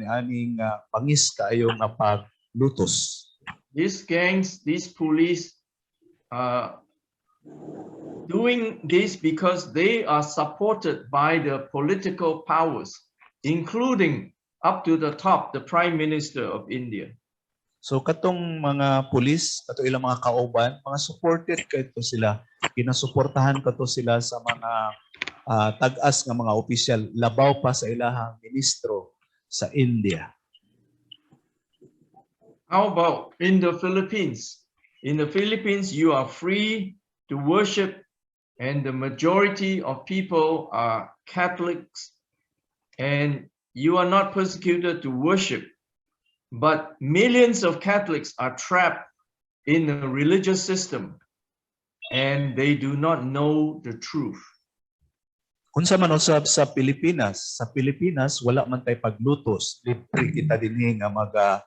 aning pangis kaayo nga paglutos. These gangs, these police are doing this because they are supported by the political powers, including up to the top, the Prime Minister of India. So katong mga pulis, kato ilang mga kauban, mga supported kato sila, kinasuportahan kato sila sa mga tag-as nga mga opisyal, labaw pa sa ilahang ministro sa India. How about in the Philippines? In the Philippines, you are free to worship, and the majority of people are Catholics, and you are not persecuted to worship. But millions of Catholics are trapped in the religious system, and they do not know the truth. Unsa man usab sa Pilipinas, wala man tay paglutos, libre kita dinhi nga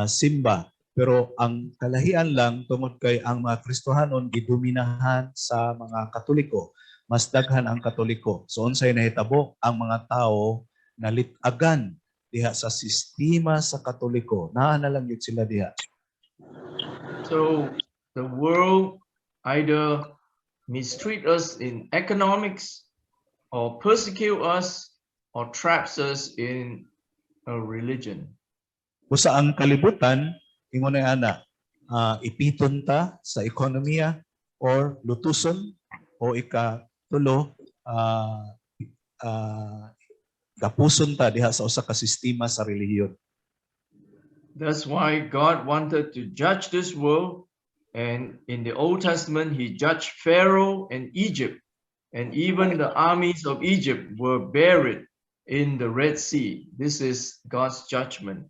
simba. Pero ang kalahian lang tungod kay ang mga Kristohanon gidominahan sa mga Katoliko, mas daghan ang Katoliko. So unsay nahitabo, ang mga tao nalitagan diha sa sistema sa Katoliko. Naa na lang yun sila diha. So the world either mistreat us in economics, or persecute us, or traps us in a religion. Usa ang kalibutan, ingon ay ana, ipiton ta sa ekonomiya or lutuson, o ikatulo, gapuson ta diha sa usa ka sistema sa relihiyon. That's why God wanted to judge this world, and in the Old Testament he judged Pharaoh and Egypt, and even the armies of Egypt were buried in the Red Sea. This is God's judgment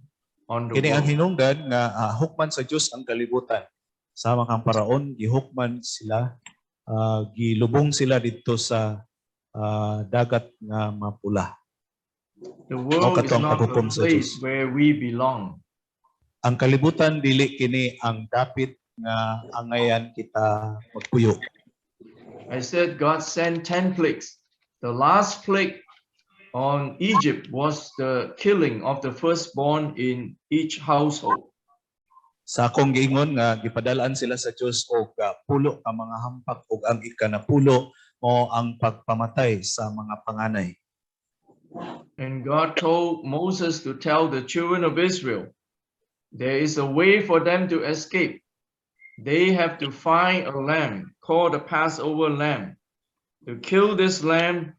on the Kini ang world. hinungdan nga hukman sa Dios ang kalibutan. Sama kang paraon, gihukman sila, gilubong sila dito sa dagat nga mapula. The world is not a paghukom sa place Diyos. where we belong. Ang kalibutan dili kini ang dapit nga angayan kita magpuyo. I said God sent 10 plagues. The last plague on Egypt was the killing of the firstborn in each household. Sa akong giingon nga gipadalaan sila sa Dios og pulo ang mga hampak ug ang ikanapulo mo ang pagpamatay sa mga panganay. And God told Moses to tell the children of Israel, there is a way for them to escape. They have to find a lamb called the Passover Lamb, to kill this lamb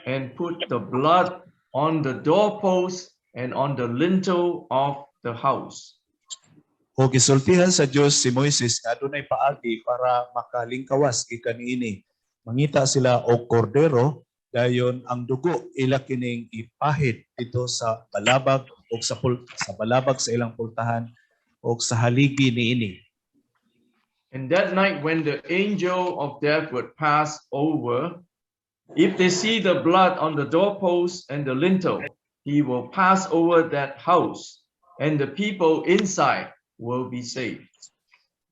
and put the blood on the doorpost and on the lintel of the house. O gisultihan sa Dios si Moises nga adunay paagi para makalingkawas gikan niini. Mangita sila og kordero, dayon ang dugo ila kining ipahid dito sa balabag o sa balabag sa ilang pultahan o sa haligi niini. And that night when the angel of death would pass over, if they see the blood on the doorpost and the lintel, he will pass over that house, and the people inside will be saved.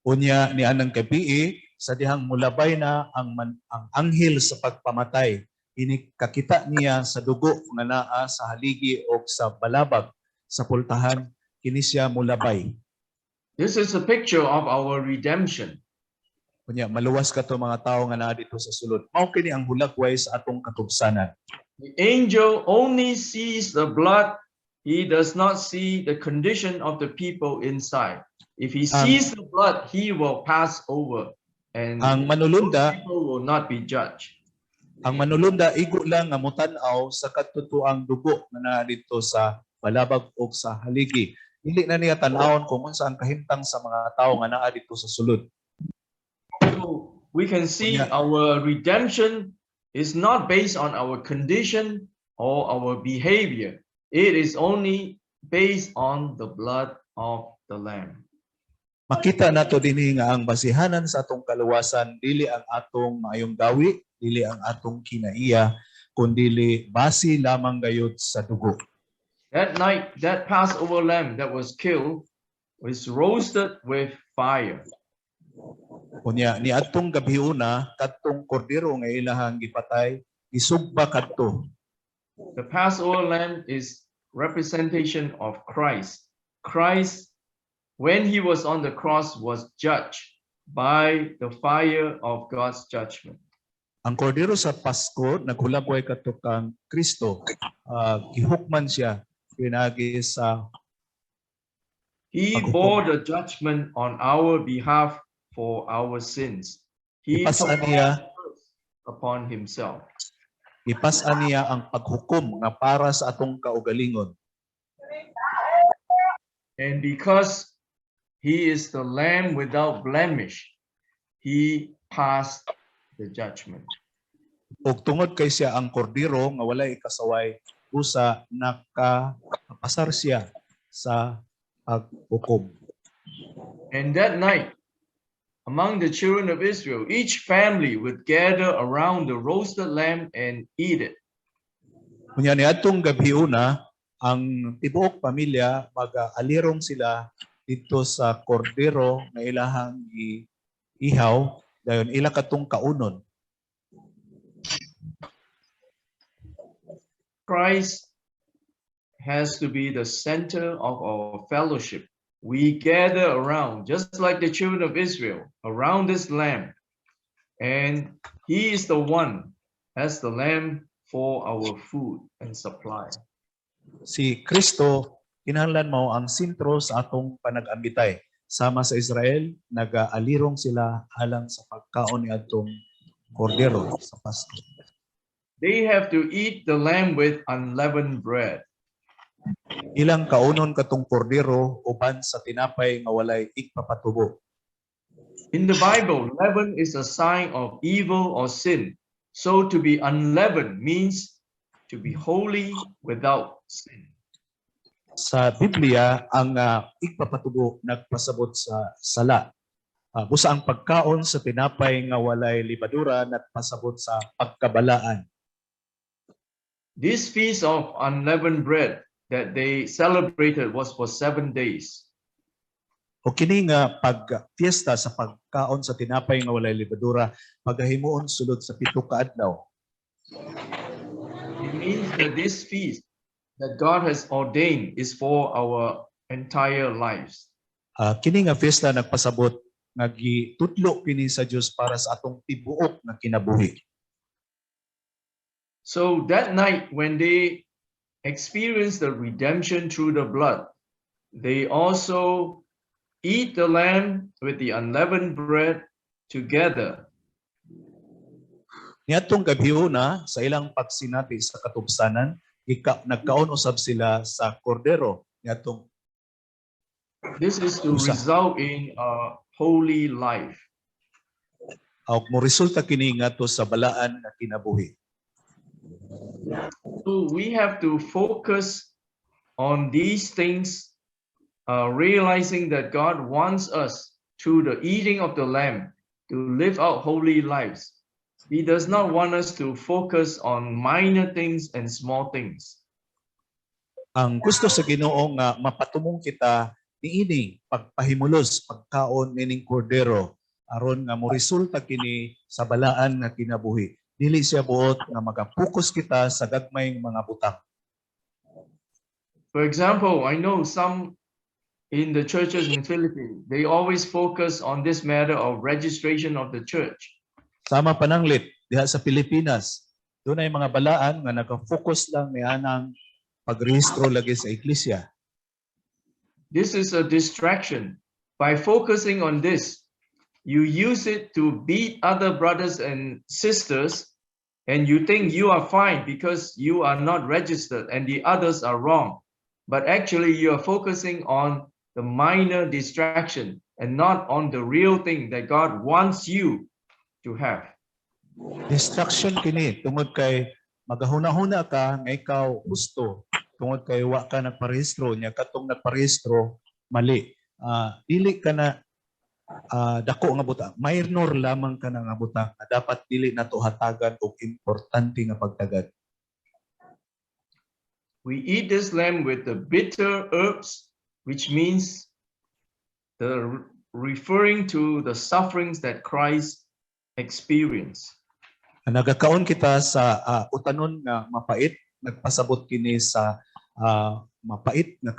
Unya ni anang gabi sa dihang mulabay na ang anghel sa pagpamatay, ini kakita niya sa dugo nga naa sa haligi o sa balabag sa pultahan, kini siya mulabay. This is a picture of our redemption. Unya maluwas ka to mga tao nga naa dito sa sulod. Mao kini ang hulagway sa atong katubsanan. The angel only sees the blood. He does not see the condition of the people inside. If he sees the blood, he will pass over, and ang manulunda, people will not be judged. Ang manulunda igo lang nga mutan-aw sa katutuang dugo nga naa dito sa balabag o sa haligi. Dili na niya tan-awon kung unsa ang kahimtang sa mga tao nga naa dito sa sulod. So we can see our redemption is not based on our condition or our behavior. It is only based on the blood of the Lamb. Makita nato dinhi nga ang basihanan sa atong kaluwasan dili ang atong maayong gawi, dili ang atong kinaiya, kundi base lamang gayud sa dugo. That night, that Passover lamb that was killed was roasted with fire. Unya ni atong gabiuna kadtong kordero nga ilahang gipatay, isugba kadto. The Passover lamb is representation of Christ. Christ, when he was on the cross, was judged by the fire of God's judgment. Ang kordero sa Pasko naghulagway kadto kang Kristo. Gihukman siya pinagi sa He paghukom. bore the judgment on our behalf for our sins. He took Ipasa niya, our curse upon himself. ipasa niya ang paghukom nga para sa atong kaugalingon. And because he is the Lamb without blemish, he passed the judgment. Ug tungod kay siya ang kordero nga walay kasaway, usa nakapasar siya sa paghukom. And that night, among the children of Israel, each family would gather around the roasted lamb and eat it. Kunya niadtong gabi una, ang tibuok pamilya mag-alirong sila dito sa kordero na ilahang ihaw dayon ila katong kaunon. Christ has to be the center of our fellowship. We gather around, just like the children of Israel, around this lamb. And he is the one as the lamb for our food and supply. Si Kristo kinahanglan mao ang sentro sa atong panag-ambitay. Sama sa Israel, nag-alirong sila alang sa pagkaon ni atong kordero sa Pasko. They have to eat the lamb with unleavened bread. Ilang kaunon katong kordero uban sa tinapay nga walay igpapatubo. In the Bible, leaven is a sign of evil or sin. So to be unleavened means to be holy without sin. Sa Biblia, ang igpapatubo nagpasabot sa sala. Busa ang pagkaon sa tinapay nga walay libadura nagpasabot sa pagkabalaan. This feast of unleavened bread that they celebrated was for 7 days. O kini nga pagfiesta sa pagkaon sa tinapay nga walay libadura pagahimuon sulod sa 7 ka adlaw. It means that this feast that God has ordained is for our entire lives. Kini nga fiesta nagpasabot nga gitudlo kini sa Dios para sa atong tibuok nga kinabuhi. So that night when they experienced the redemption through the blood, they also eat the lamb with the unleavened bread together. Niadtong gabi una sa ilang pagsinati sa katubsanan, nagkaon usab sila sa kordero. Niadtong This is to result in a holy life. mo resulta kini ngadto sa balaan nga kinabuhi. So we have to focus on these things, realizing that God wants us through the eating of the lamb to live out holy lives. He does not want us to focus on minor things and small things. Ang gusto sa Ginoo nga mapatumong kita niini pagpahimulos pagkaon nining kordero aron nga mo resulta kini sa balaan nga kinabuhi. Dili siya buot nga magapokus kita sa gagmayng mga butang. For example, I know some in the churches in Philippines, they always focus on this matter of registration of the church. Sama pananglit diha sa Pilipinas, dunay mga balaan nga naka-focus lang nianang pagrehistro lagi sa iglesia. This is a distraction. By focusing on this, you use it to beat other brothers and sisters, and you think you are fine because you are not registered and the others are wrong. But actually, you are focusing on the minor distraction and not on the real thing that God wants you to have. Distraction kini tungod kay magahuna-huna ka nga ikaw gusto tungod kay wa ka nagparehistro nya katong nagparehistro mali. Dili ka na dako nga butang, minor lamang ka na nga butang na dapat dili nato hatagan og importante nga pagtagad. We eat this lamb with the bitter herbs, which means referring to the sufferings that Christ experienced. Nagakaon kita sa utanon nga mapait, nagpasabot kini sa mapait nga